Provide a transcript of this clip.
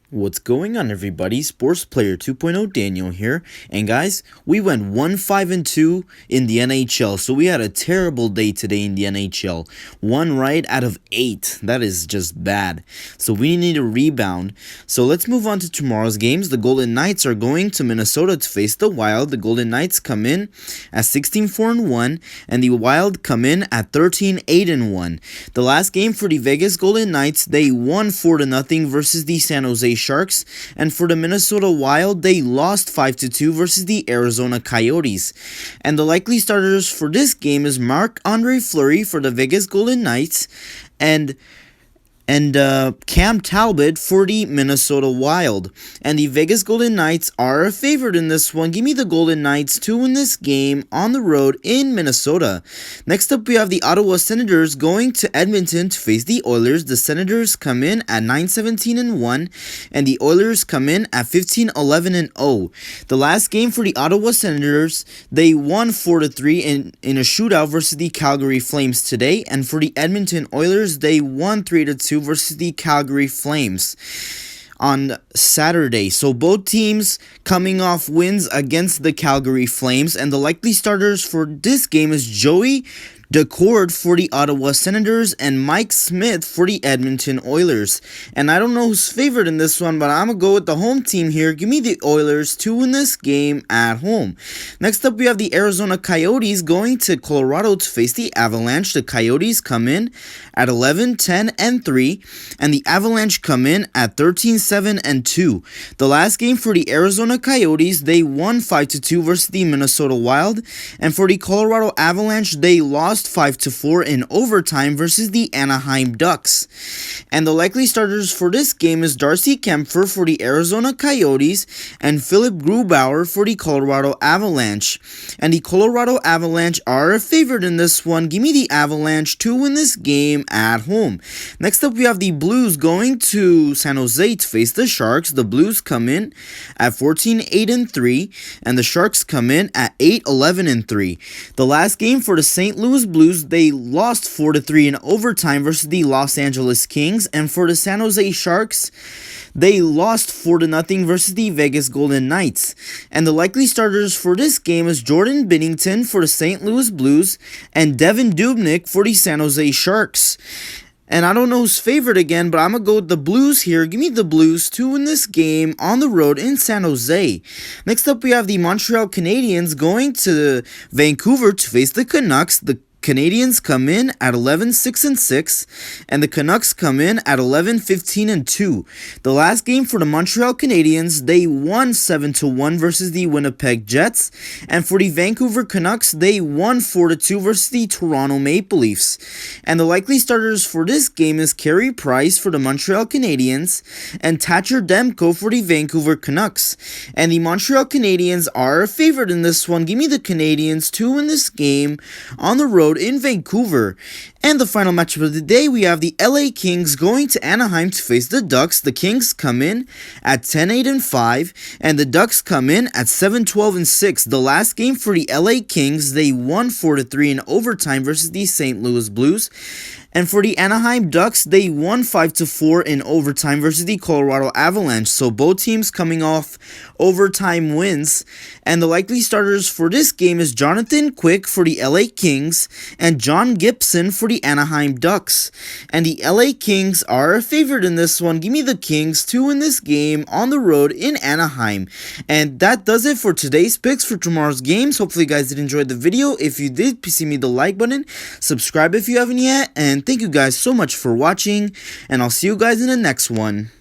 What's going on, everybody? Sports Player 2.0 Daniel here. And guys, we went 1-5-2 in the NHL. So we had a terrible day today in the NHL. 1 right out of 8. That is just bad. So we need a rebound. So let's move on to tomorrow's games. The Golden Knights are going to Minnesota to face the Wild. The Golden Knights come in at 16-4-1, and the Wild come in at 13-8-1. The last game for the Vegas Golden Knights, they won 4-0 versus the San Jose Sharks, and for the Minnesota Wild, they lost 5-2 versus the Arizona Coyotes. And the likely starters for this game is Marc-Andre Fleury for the Vegas Golden Knights and Cam Talbot for the Minnesota Wild. And the Vegas Golden Knights are a favorite in this one. Give me the Golden Knights to win this game on the road in Minnesota. Next up, we have the Ottawa Senators going to Edmonton to face the Oilers. The Senators come in at 9-17-1, and the Oilers come in at 15-11-0. The last game for the Ottawa Senators, they won 4-3 in a shootout versus the Calgary Flames today. And for the Edmonton Oilers, they won 3-2 versus the Calgary Flames on Saturday. So both teams coming off wins against the Calgary Flames, and the likely starters for this game is Joey Daccord for the Ottawa Senators and Mike Smith for the Edmonton Oilers. And I don't know who's favored in this one, but I'm going to go with the home team here. Give me the Oilers to win this game at home. Next up, we have the Arizona Coyotes going to Colorado to face the Avalanche. The Coyotes come in at 11-10-3, and the Avalanche come in at 13-7-2. The last game for the Arizona Coyotes, they won 5-2 versus the Minnesota Wild, and for the Colorado Avalanche, they lost 5-4 in overtime versus the Anaheim Ducks. And the likely starters for this game is Darcy Kempfer for the Arizona Coyotes and Philip Grubauer for the Colorado Avalanche. And the Colorado Avalanche are a favorite in this one. Give me the Avalanche to win this game at home. Next up, we have the Blues going to San Jose to face the Sharks. The Blues come in at 14-8-3, and the Sharks come in at 8-11-3. The last game for the St. Louis Blues, they lost 4-3 in overtime versus the Los Angeles Kings, and for the San Jose Sharks, they lost 4-0 versus the Vegas Golden Knights. And the likely starters for this game is Jordan Binnington for the St. Louis Blues and Devin Dubnyk for the San Jose Sharks. And I don't know who's favored again, but I'm going to go with the Blues here. Give me the Blues to win this game on the road in San Jose. Next up, we have the Montreal Canadiens going to Vancouver to face the Canucks. The Canadiens come in at 11-6-6, and the Canucks come in at 11-15-2. The last game for the Montreal Canadiens, they won 7-1 versus the Winnipeg Jets, and for the Vancouver Canucks, they won 4-2 versus the Toronto Maple Leafs. And the likely starters for this game is Carey Price for the Montreal Canadiens and Thatcher Demko for the Vancouver Canucks. And the Montreal Canadiens are a favorite in this one. Give me the Canadiens to win this game on the road in Vancouver. And the final matchup of the day, we have the LA Kings going to Anaheim to face the Ducks. The Kings come in at 10-8-5, and the Ducks come in at 7-12-6. The last game for the LA Kings, they won 4-3 in overtime versus the St. Louis Blues. And for the Anaheim Ducks, they won 5-4 in overtime versus the Colorado Avalanche. So both teams coming off overtime wins. And the likely starters for this game is Jonathan Quick for the LA Kings and John Gibson for the Anaheim Ducks. And the LA Kings are a favorite in this one. Give me the Kings to win this game on the road in Anaheim. And that does it for today's picks for tomorrow's games. Hopefully you guys did enjoy the video. If you did, please give me the like button. Subscribe if you haven't yet. And thank you guys so much for watching. And I'll see you guys in the next one.